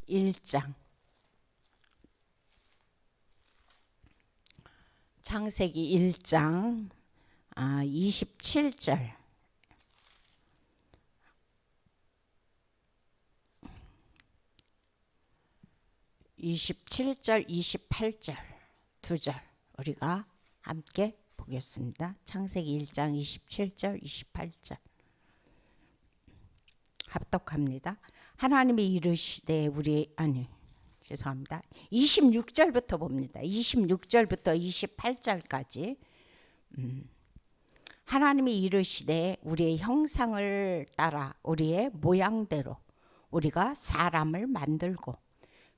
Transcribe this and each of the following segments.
1장 창세기 1장 27절 27절 28절 두 절 우리가 함께 보겠습니다. 창세기 1장 27절 28절 합독합니다. 하나님이 이르시되 죄송합니다. 26절부터 봅니다. 26절부터 28절까지 하나님이 이르시되 우리의 형상을 따라 우리의 모양대로 우리가 사람을 만들고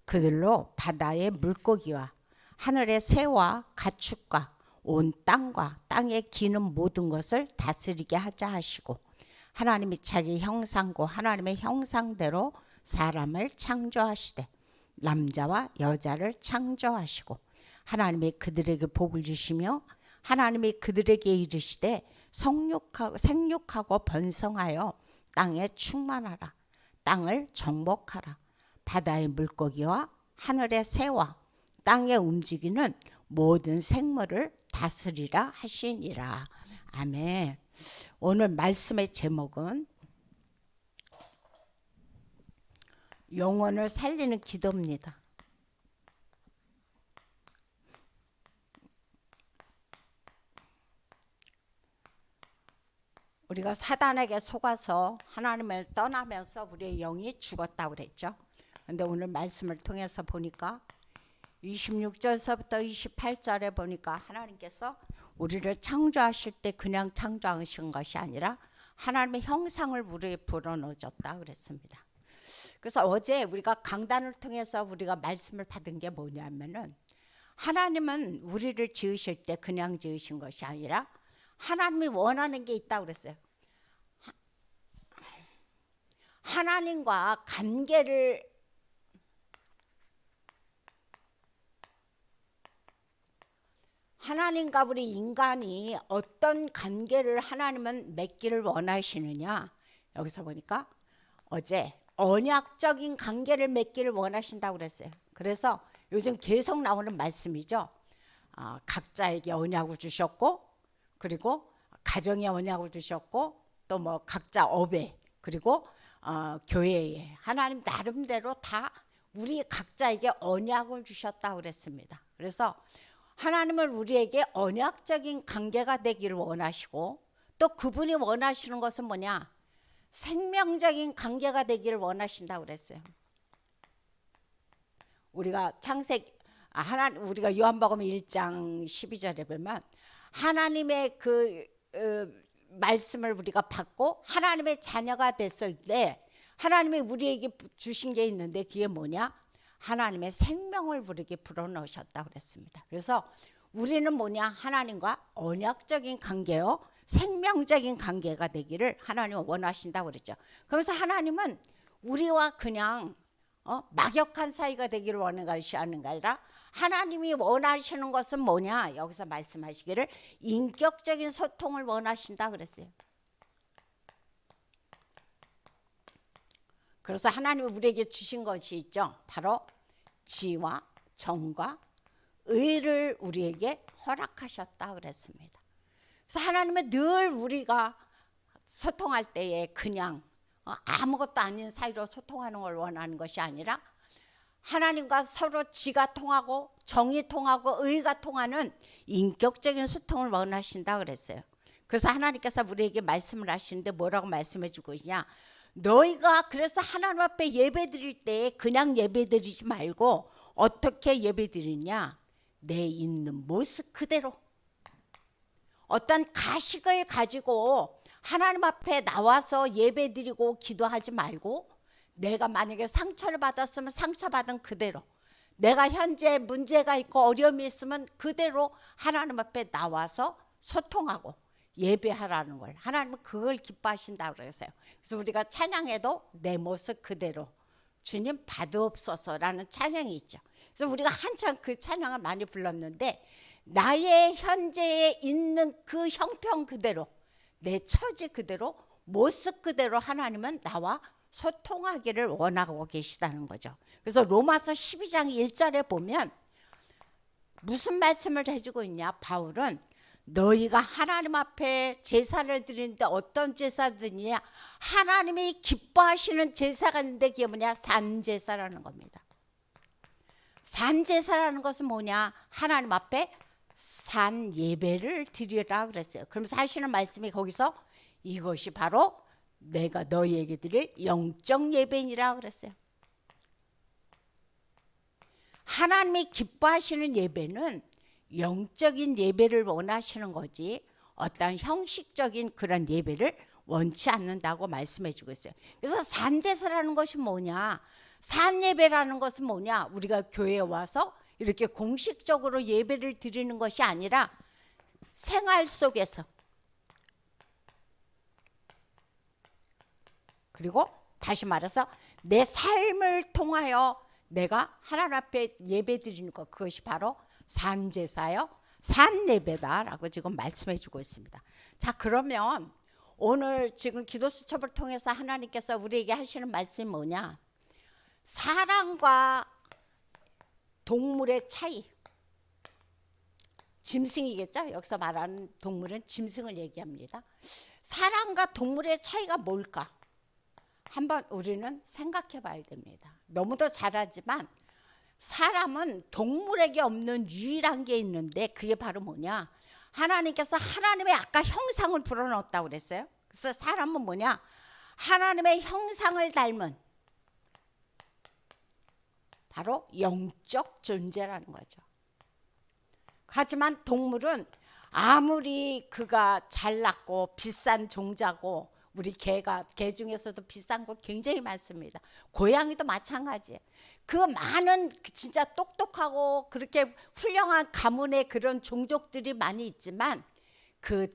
그들로 바다의 물고기와 하늘의 새와 가축과 온 땅과 땅에 기는 모든 것을 다스리게 하자 하시고 하나님이 자기 형상고 하나님의 형상대로 사람을 창조하시되 남자와 여자를 창조하시고 하나님이 그들에게 복을 주시며 하나님이 그들에게 이르시되 생육하고 번성하여 땅에 충만하라 땅을 정복하라 바다의 물고기와 하늘의 새와 땅에 움직이는 모든 생물을 다스리라 하시니라. 아멘. 오늘 말씀의 제목은 영혼을 살리는 기도입니다. 우리가 사단에게 속아서 하나님을 떠나면서 우리의 영이 죽었다고 그랬죠. 그런데 오늘 말씀을 통해서 보니까 26절서부터 28절에 보니까 하나님께서 우리를 창조하실 때 그냥 창조하신 것이 아니라 하나님의 형상을 우리에 불어넣어줬다 그랬습니다. 그래서 어제 우리가 강단을 통해서 우리가 말씀을 받은 게 뭐냐면은 하나님은 우리를 지으실 때 그냥 지으신 것이 아니라 하나님이 원하는 게 있다고 그랬어요. 하나님과 관계를 하나님과 우리 인간이 어떤 관계를 하나님은 맺기를 원하시느냐 여기서 보니까 어제 언약적인 관계를 맺기를 원하신다고 그랬어요. 그래서 요즘 계속 나오는 말씀이죠. 각자에게 언약을 주셨고 그리고 가정에 언약을 주셨고 또 뭐 각자 업에 그리고 교회에 하나님 나름대로 다 우리 각자에게 언약을 주셨다고 그랬습니다. 그래서 하나님은 우리에게 언약적인 관계가 되기를 원하시고 또 그분이 원하시는 것은 뭐냐? 생명적인 관계가 되기를 원하신다고 그랬어요. 우리가 우리가 요한복음 1장 12절에 보면 하나님의 그 말씀을 우리가 받고 하나님의 자녀가 됐을 때 하나님이 우리에게 주신 게 있는데 그게 뭐냐? 하나님의 생명을 우리에게 불어넣으셨다고 그랬습니다. 그래서 우리는 뭐냐? 하나님과 언약적인 관계요 생명적인 관계가 되기를 하나님은 원하신다고 그랬죠. 그래서 하나님은 우리와 그냥 막역한 사이가 되기를 원하는 것이 아니라 하나님이 원하시는 것은 뭐냐? 여기서 말씀하시기를 인격적인 소통을 원하신다 그랬어요. 그래서 하나님이 우리에게 주신 것이 있죠. 바로 지와 정과 의를 우리에게 허락하셨다 그랬습니다. 그래서 하나님은 늘 우리가 소통할 때에 그냥 아무것도 아닌 사이로 소통하는 걸 원하는 것이 아니라 하나님과 서로 지가 통하고 정이 통하고 의가 통하는 인격적인 소통을 원하신다 그랬어요. 그래서 하나님께서 우리에게 말씀을 하시는데 뭐라고 말씀해 주고 있냐? 너희가 그래서 하나님 앞에 예배 드릴 때 그냥 예배 드리지 말고 어떻게 예배 드리냐? 내 있는 모습 그대로 어떤 가식을 가지고 하나님 앞에 나와서 예배 드리고 기도하지 말고 내가 만약에 상처를 받았으면 상처받은 그대로 내가 현재 문제가 있고 어려움이 있으면 그대로 하나님 앞에 나와서 소통하고 예배하라는 걸 하나님은 그걸 기뻐하신다고 그랬어요. 그래서 우리가 찬양해도 내 모습 그대로 주님 받으옵소서라는 찬양이 있죠. 그래서 우리가 한참 그 찬양을 많이 불렀는데 나의 현재에 있는 그 형편 그대로 내 처지 그대로 모습 그대로 하나님은 나와 소통하기를 원하고 계시다는 거죠. 그래서 로마서 12장 1절에 보면 무슨 말씀을 해주고 있냐? 바울은 너희가 하나님 앞에 제사를 드리는데 어떤 제사를 드리냐? 하나님이 기뻐하시는 제사가 있는데 그게 뭐냐? 산제사라는 겁니다. 산제사라는 것은 뭐냐? 하나님 앞에 산 예배를 드리라 그랬어요. 그러면서 하시는 말씀이 거기서 이것이 바로 내가 너희에게 드릴 영적 예배니라 그랬어요. 하나님이 기뻐하시는 예배는 영적인 예배를 원하시는 거지 어떤 형식적인 그런 예배를 원치 않는다고 말씀해 주고 있어요. 그래서 산제사라는 것이 뭐냐? 산예배라는 것은 뭐냐? 우리가 교회에 와서 이렇게 공식적으로 예배를 드리는 것이 아니라 생활 속에서, 그리고 다시 말해서 내 삶을 통하여 내가 하나님 앞에 예배 드리는 것, 그것이 바로 산제사요 산예배다라고 지금 말씀해 주고 있습니다. 자, 그러면 오늘 지금 기도 수첩을 통해서 하나님께서 우리에게 하시는 말씀이 뭐냐? 사람과 동물의 차이, 짐승이겠죠? 여기서 말하는 동물은 짐승을 얘기합니다. 사람과 동물의 차이가 뭘까? 한번 우리는 생각해 봐야 됩니다. 너무도 잘하지만 사람은 동물에게 없는 유일한 게 있는데 그게 바로 뭐냐? 하나님께서 하나님의 아까 형상을 불어넣었다고 그랬어요. 그래서 사람은 뭐냐? 하나님의 형상을 닮은 바로 영적 존재라는 거죠. 하지만 동물은 아무리 그가 잘났고 비싼 종자고, 우리 개 중에서도 비싼 거 굉장히 많습니다. 고양이도 마찬가지예요. 그 많은 진짜 똑똑하고 그렇게 훌륭한 가문의 그런 종족들이 많이 있지만 그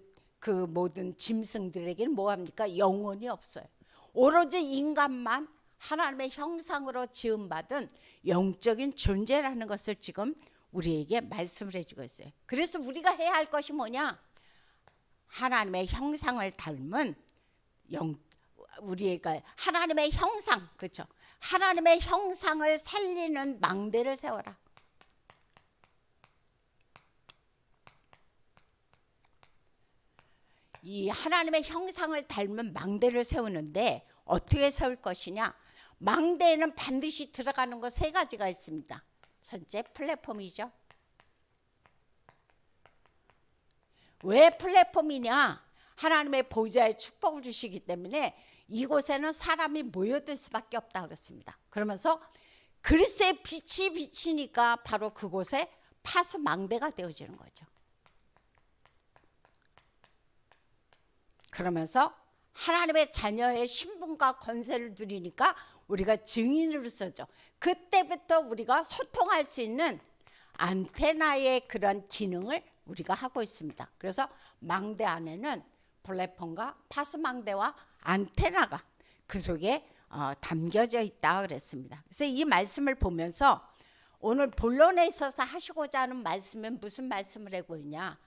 모든 짐승들에게는 뭐합니까? 영혼이 없어요. 오로지 인간만 하나님의 형상으로 지음받은 영적인 존재라는 것을 지금 우리에게 말씀을 해주고 있어요. 그래서 우리가 해야 할 것이 뭐냐? 하나님의 형상을 닮은 우리가 하나님의 형상, 그렇죠? 하나님의 형상을 살리는 망대를 세워라. 이 하나님의 형상을 닮은 망대를 세우는데 어떻게 세울 것이냐? 망대에는 반드시 들어가는 거 세 가지가 있습니다. 첫째, 플랫폼이죠. 왜 플랫폼이냐? 하나님의 보좌의 축복을 주시기 때문에 이곳에는 사람이 모여들 수밖에 없다 그랬습니다. 그러면서 그리스도의 빛이 비치니까 바로 그곳에 파수망대가 되어지는 거죠. 그러면서 하나님의 자녀의 신분과 권세를 누리니까 우리가 증인으로서죠. 그때부터 우리가 소통할 수 있는 안테나의 그런 기능을 우리가 하고 있습니다. 그래서 망대 안에는 플랫폼과 파수망대와 안테나가 그 속에 담겨져 있다 그랬습니다. 그래서 이 말씀을 보면서 오늘 본론에 있어서 하시고자 하는 말씀은 무슨 말씀을 하고 있냐?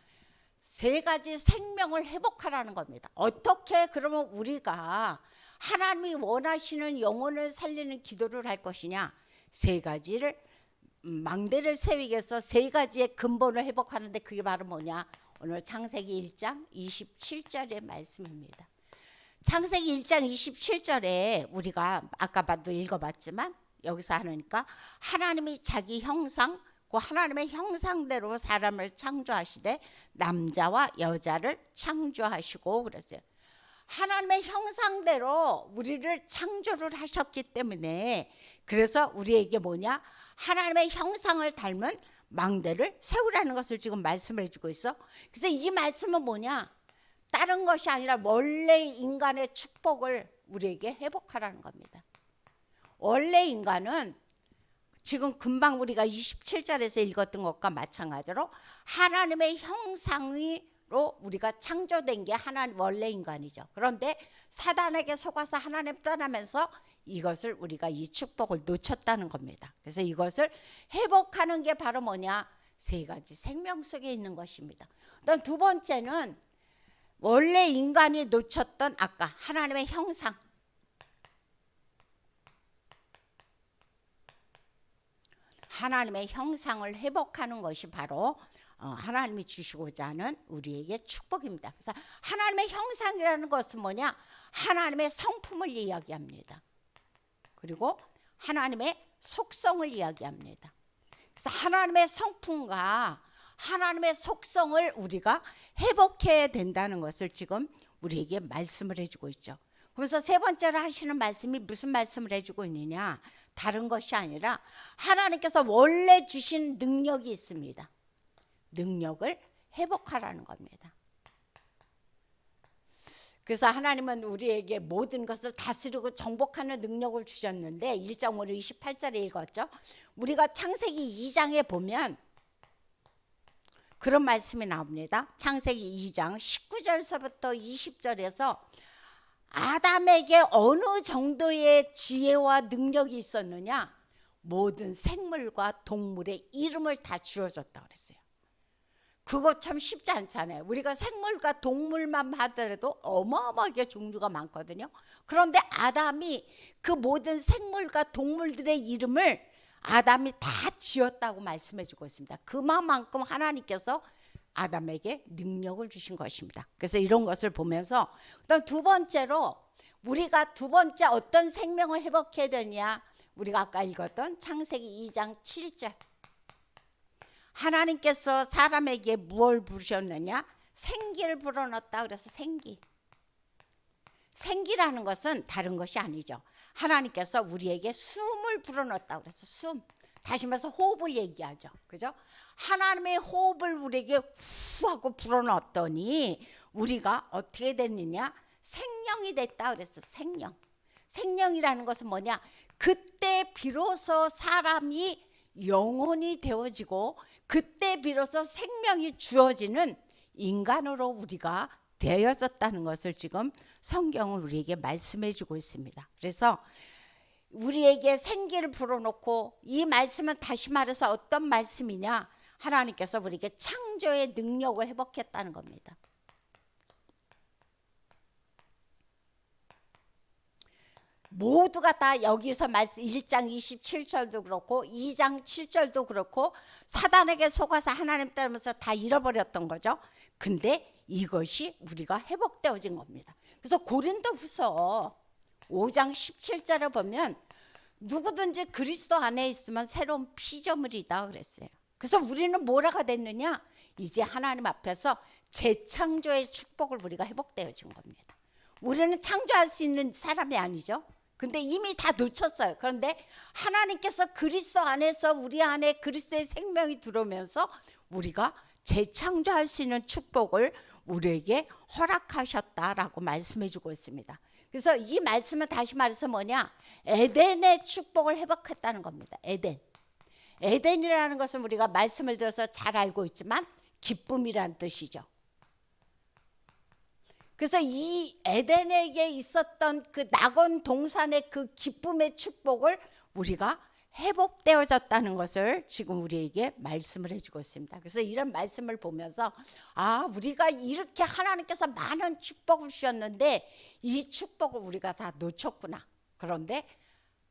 세 가지 생명을 회복하라는 겁니다. 어떻게 그러면 우리가 하나님이 원하시는 영혼을 살리는 기도를 할 것이냐? 세 가지를 망대를 세우기 위해서 세 가지의 근본을 회복하는데 그게 바로 뭐냐? 오늘 창세기 1장 27절의 말씀입니다. 창세기 1장 27절에 우리가 아까 봐도 읽어봤지만 여기서 하니까 하나님이 자기 형상, 그 하나님의 형상대로 사람을 창조하시되 남자와 여자를 창조하시고 그랬어요. 하나님의 형상대로 우리를 창조를 하셨기 때문에 그래서 우리에게 뭐냐? 하나님의 형상을 닮은 망대를 세우라는 것을 지금 말씀을 해주고 있어. 그래서 이 말씀은 뭐냐? 다른 것이 아니라 원래 인간의 축복을 우리에게 회복하라는 겁니다. 원래 인간은 지금 금방 우리가 27절에서 읽었던 것과 마찬가지로 하나님의 형상으로 우리가 창조된 게 하나님 원래 인간이죠. 그런데 사단에게 속아서 하나님 떠나면서 이것을 우리가 이 축복을 놓쳤다는 겁니다. 그래서 이것을 회복하는 게 바로 뭐냐? 세 가지 생명 속에 있는 것입니다. 그다음 두 번째는 원래 인간이 놓쳤던 아까 하나님의 형상, 하나님의 형상을 회복하는 것이 바로 하나님이 주시고자 하는 우리에게 축복입니다. 그래서 하나님의 형상이라는 것은 뭐냐? 하나님의 성품을 이야기합니다. 그리고 하나님의 속성을 이야기합니다. 그래서 하나님의 성품과 하나님의 속성을 우리가 회복해야 된다는 것을 지금 우리에게 말씀을 해주고 있죠. 그래서 세 번째로 하시는 말씀이 무슨 말씀을 해주고 있느냐? 다른 것이 아니라 하나님께서 원래 주신 능력이 있습니다. 능력을 회복하라는 겁니다. 그래서 하나님은 우리에게 모든 것을 다스리고 정복하는 능력을 주셨는데 1장 5절 28절에 읽었죠. 우리가 창세기 2장에 보면 그런 말씀이 나옵니다. 창세기 2장 19절서부터 20절에서 아담에게 어느 정도의 지혜와 능력이 있었느냐? 모든 생물과 동물의 이름을 다 주어줬다고 그랬어요. 그거 참 쉽지 않잖아요. 우리가 생물과 동물만 하더라도 어마어마하게 종류가 많거든요. 그런데 아담이 그 모든 생물과 동물들의 이름을 아담이 다 지었다고 말씀해 주고 있습니다. 그만큼 하나님께서 아담에게 능력을 주신 것입니다. 그래서 이런 것을 보면서 그다음 두 번째로 우리가 두 번째 어떤 생명을 회복해야 되냐? 우리가 아까 읽었던 창세기 2장 7절. 하나님께서 사람에게 무엇을 부르셨느냐? 생기를 불어넣었다. 그래서 생기라는 것은 다른 것이 아니죠. 하나님께서 우리에게 숨을 불어넣었다. 그래서 숨. 다시 말해서 호흡을 얘기하죠. 그죠? 하나님의 호흡을 우리에게 후 하고 불어넣었더니 우리가 어떻게 됐느냐? 생명이 됐다. 그래서 생명. 생명이라는 것은 뭐냐? 그때 비로소 사람이 영혼이 되어지고 그때 비로소 생명이 주어지는 인간으로 우리가 되어졌다는 것을 지금 성경은 우리에게 말씀해 주고 있습니다. 그래서 우리에게 생기를 불어넣고 이 말씀은 다시 말해서 어떤 말씀이냐? 하나님께서 우리에게 창조의 능력을 회복했다는 겁니다. 모두가 다 여기서 말씀 1장 27절도 그렇고 2장 7절도 그렇고 사단에게 속아서 하나님 따르면서 다 잃어버렸던 거죠. 근데 이것이 우리가 회복되어진 겁니다. 그래서 고린도후서 5장 17절에 보면 누구든지 그리스도 안에 있으면 새로운 피조물이다 그랬어요. 그래서 우리는 뭐라가 됐느냐? 이제 하나님 앞에서 재창조의 축복을 우리가 회복되어진 겁니다. 우리는 창조할 수 있는 사람이 아니죠. 근데 이미 다 놓쳤어요. 그런데 하나님께서 그리스도 안에서 우리 안에 그리스도의 생명이 들어오면서 우리가 재창조할 수 있는 축복을 우리에게 허락하셨다라고 말씀해 주고 있습니다. 그래서 이 말씀은 다시 말해서 뭐냐? 에덴의 축복을 회복했다는 겁니다. 에덴이라는 것은 우리가 말씀을 들어서 잘 알고 있지만 기쁨이라는 뜻이죠. 그래서 이 에덴에게 있었던 그 낙원 동산의 그 기쁨의 축복을 우리가 회복되어졌다는 것을 지금 우리에게 말씀을 해주고 있습니다. 그래서 이런 말씀을 보면서 우리가 이렇게 하나님께서 많은 축복을 주셨는데 이 축복을 우리가 다 놓쳤구나. 그런데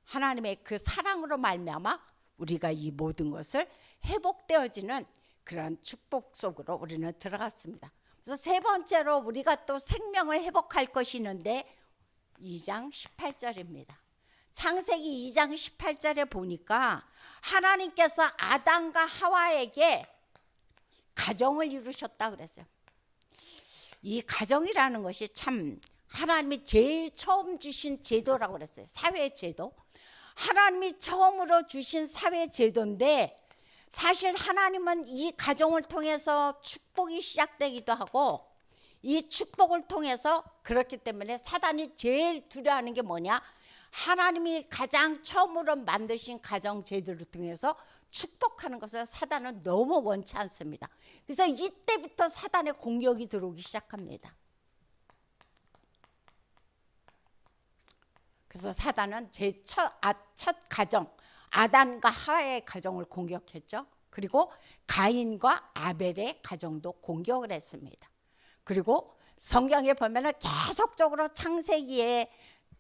하나님의 그 사랑으로 말미암아 우리가 이 모든 것을 회복되어지는 그런 축복 속으로 우리는 들어갔습니다. 그래서 세 번째로 우리가 또 생명을 회복할 것이 있는데 2장 18절입니다. 창세기 2장 18절에 보니까 하나님께서 아담과 하와에게 가정을 이루셨다 그랬어요. 이 가정이라는 것이 참 하나님이 제일 처음 주신 제도라고 그랬어요. 사회제도. 하나님이 처음으로 주신 사회제도인데 사실 하나님은 이 가정을 통해서 축복이 시작되기도 하고 이 축복을 통해서 그렇기 때문에 사단이 제일 두려워하는 게 뭐냐? 하나님이 가장 처음으로 만드신 가정 제도를 통해서 축복하는 것을 사단은 너무 원치 않습니다. 그래서 이때부터 사단의 공격이 들어오기 시작합니다. 그래서 사단은 제 첫 가정 아담과 하와의 가정을 공격했죠. 그리고 가인과 아벨의 가정도 공격을 했습니다. 그리고 성경에 보면은 계속적으로 창세기에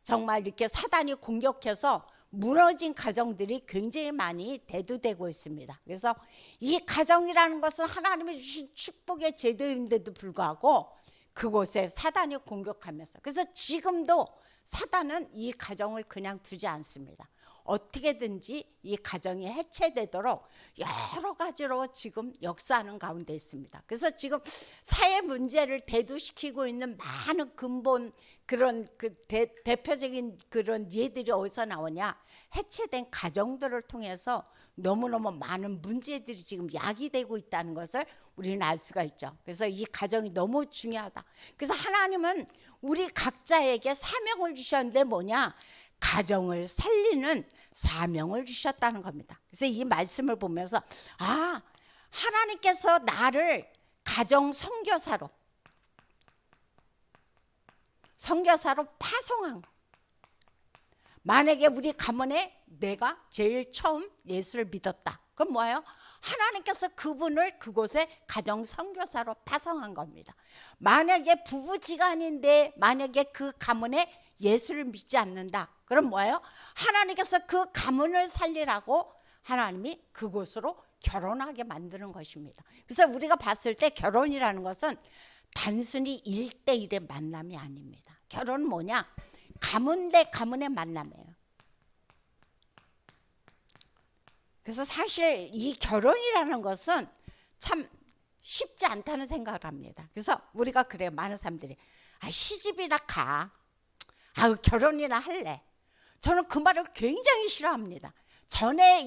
정말 이렇게 사단이 공격해서 무너진 가정들이 굉장히 많이 대두되고 있습니다. 그래서 이 가정이라는 것은 하나님이 주신 축복의 제도인데도 불구하고 그곳에 사단이 공격하면서, 그래서 지금도 사단은 이 가정을 그냥 두지 않습니다. 어떻게든지 이 가정이 해체되도록 여러 가지로 지금 역사하는 가운데 있습니다. 그래서 지금 사회 문제를 대두시키고 있는 많은 근본 그런 대표적인 그런 예들이 어디서 나오냐? 해체된 가정들을 통해서 너무너무 많은 문제들이 지금 야기되고 있다는 것을 우리는 알 수가 있죠. 그래서 이 가정이 너무 중요하다. 그래서 하나님은 우리 각자에게 사명을 주셨는데 뭐냐? 가정을 살리는 사명을 주셨다는 겁니다. 그래서 이 말씀을 보면서 하나님께서 나를 가정 선교사로 파송한, 만약에 우리 가문에 내가 제일 처음 예수를 믿었다, 그럼 뭐예요? 하나님께서 그분을 그곳에 가정 선교사로 파송한 겁니다. 만약에 부부지간인데 만약에 그 가문에 예수를 믿지 않는다, 그럼 뭐예요? 하나님께서 그 가문을 살리라고 하나님이 그곳으로 결혼하게 만드는 것입니다. 그래서 우리가 봤을 때 결혼이라는 것은 단순히 1대1의 만남이 아닙니다. 결혼은 뭐냐? 가문 대 가문의 만남이에요. 그래서 사실 이 결혼이라는 것은 참 쉽지 않다는 생각을 합니다. 그래서 우리가 그래요. 많은 사람들이 시집이나 가, 결혼이나 할래. 저는 그 말을 굉장히 싫어합니다. 전에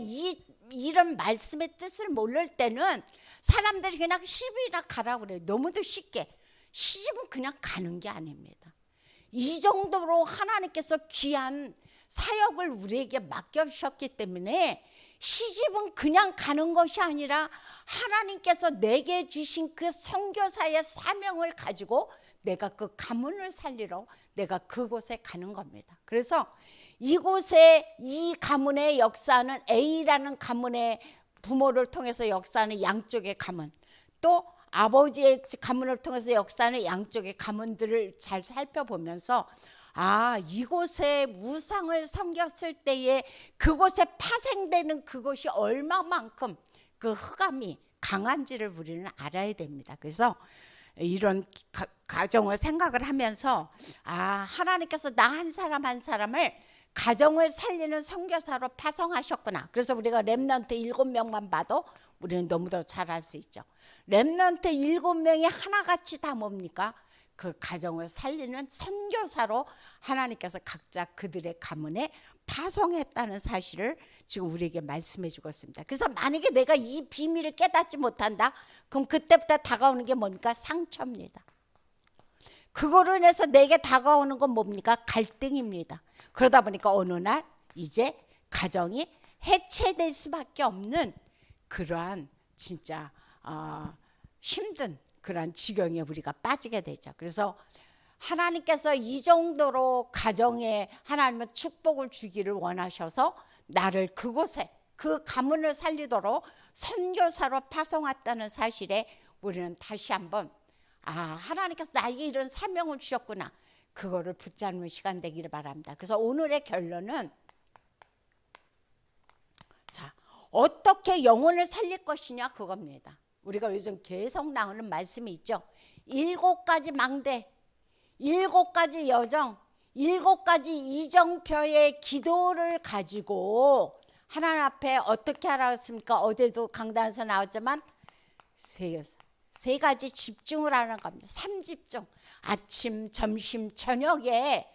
이런 말씀의 뜻을 모를 때는 사람들이 그냥 시집이나 가라고 그래요. 너무도 쉽게. 시집은 그냥 가는 게 아닙니다. 이 정도로 하나님께서 귀한 사역을 우리에게 맡겨주셨기 때문에 시집은 그냥 가는 것이 아니라 하나님께서 내게 주신 그 선교사의 사명을 가지고 내가 그 가문을 살리러 내가 그곳에 가는 겁니다. 그래서 이곳에 이 가문의 역사는 A라는 가문의 부모를 통해서 역사하는 양쪽의 가문, 또 아버지의 가문을 통해서 역사하는 양쪽의 가문들을 잘 살펴보면서 이곳에 우상을 섬겼을 때에 그곳에 파생되는 그것이 얼마만큼 그 흑암이 강한지를 우리는 알아야 됩니다. 그래서 이런 가정을 생각을 하면서 하나님께서 나 한 사람 한 사람을 가정을 살리는 선교사로 파송하셨구나. 그래서 우리가 렘넌트 7명만 봐도 우리는 너무도 잘 알 수 있죠. 렘넌트 7명이 하나같이 다 뭡니까? 그 가정을 살리는 선교사로 하나님께서 각자 그들의 가문에 파송했다는 사실을 지금 우리에게 말씀해 주고 있습니다. 그래서 만약에 내가 이 비밀을 깨닫지 못한다, 그럼 그때부터 다가오는 게 뭡니까? 상처입니다. 그거로 인해서 내게 다가오는 건 뭡니까? 갈등입니다. 그러다 보니까 어느 날 이제 가정이 해체될 수밖에 없는 그러한 진짜 힘든 그러한 지경에 우리가 빠지게 되죠. 그래서 하나님께서 이 정도로 가정에 하나님은 축복을 주기를 원하셔서 나를 그곳에 그 가문을 살리도록 선교사로 파송했다는 사실에 우리는 다시 한번 하나님께서 나에게 이런 사명을 주셨구나, 그거를 붙잡는 시간 되기를 바랍니다. 그래서 오늘의 결론은 어떻게 영혼을 살릴 것이냐, 그겁니다. 우리가 요즘 계속 나오는 말씀이 있죠. 7가지 망대, 7가지 여정, 7가지 이정표의 기도를 가지고 하나님 앞에 어떻게 하라고 했습니까? 어제도 강단에서 나왔지만 세 가지 집중을 하는 겁니다. 3집중. 아침, 점심, 저녁에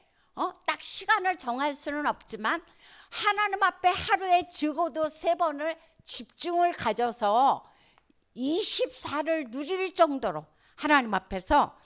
딱 시간을 정할 수는 없지만 하나님 앞에 하루에 적어도 3번을 집중을 가져서 24를 누릴 정도로 하나님 앞에서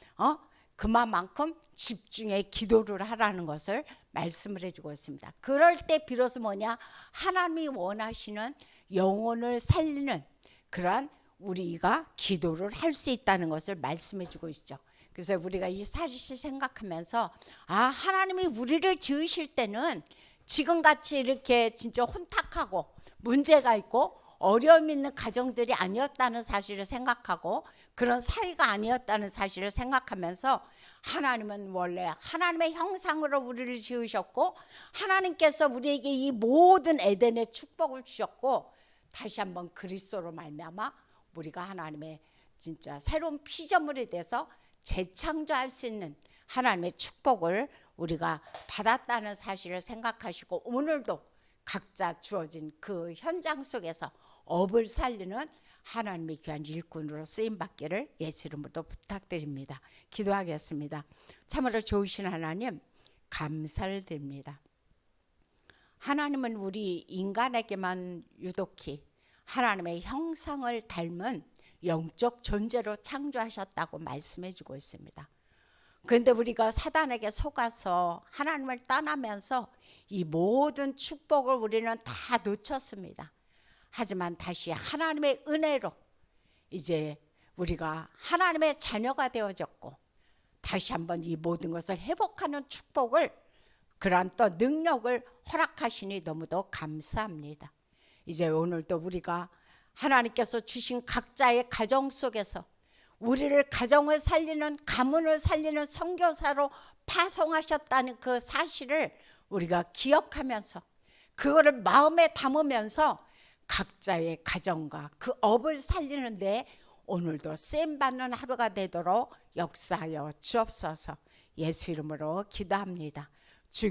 그만큼 집중의 기도를 하라는 것을 말씀을 해주고 있습니다. 그럴 때 비로소 뭐냐? 하나님이 원하시는 영혼을 살리는 그러한 우리가 기도를 할 수 있다는 것을 말씀해 주고 있죠. 그래서 우리가 이 사실을 생각하면서 하나님이 우리를 지으실 때는 지금같이 이렇게 진짜 혼탁하고 문제가 있고 어려움 있는 가정들이 아니었다는 사실을 생각하고 그런 사이가 아니었다는 사실을 생각하면서 하나님은 원래 하나님의 형상으로 우리를 지으셨고 하나님께서 우리에게 이 모든 에덴의 축복을 주셨고 다시 한번 그리스도로 말미암아 우리가 하나님의 진짜 새로운 피조물이 돼서 재창조할 수 있는 하나님의 축복을 우리가 받았다는 사실을 생각하시고 오늘도 각자 주어진 그 현장 속에서 업을 살리는 하나님의 귀한 일꾼으로 쓰임받기를 예수 이름으로 부탁드립니다. 기도하겠습니다. 참으로 좋으신 하나님 감사를 드립니다. 하나님은 우리 인간에게만 유독히 하나님의 형상을 닮은 영적 존재로 창조하셨다고 말씀해 주고 있습니다. 그런데 우리가 사단에게 속아서 하나님을 떠나면서 이 모든 축복을 우리는 다 놓쳤습니다. 하지만 다시 하나님의 은혜로 이제 우리가 하나님의 자녀가 되어졌고 다시 한번 이 모든 것을 회복하는 축복을 그러한 또 능력을 허락하시니 너무도 감사합니다. 이제 오늘도 우리가 하나님께서 주신 각자의 가정 속에서 우리를 가정을 살리는 가문을 살리는 선교사로 파송하셨다는 그 사실을 우리가 기억하면서 그거를 마음에 담으면서 각자의 가정과 그 업을 살리는데 오늘도 쓰임받는 하루가 되도록 역사하여 주옵소서. 예수 이름으로 기도합니다. 주기도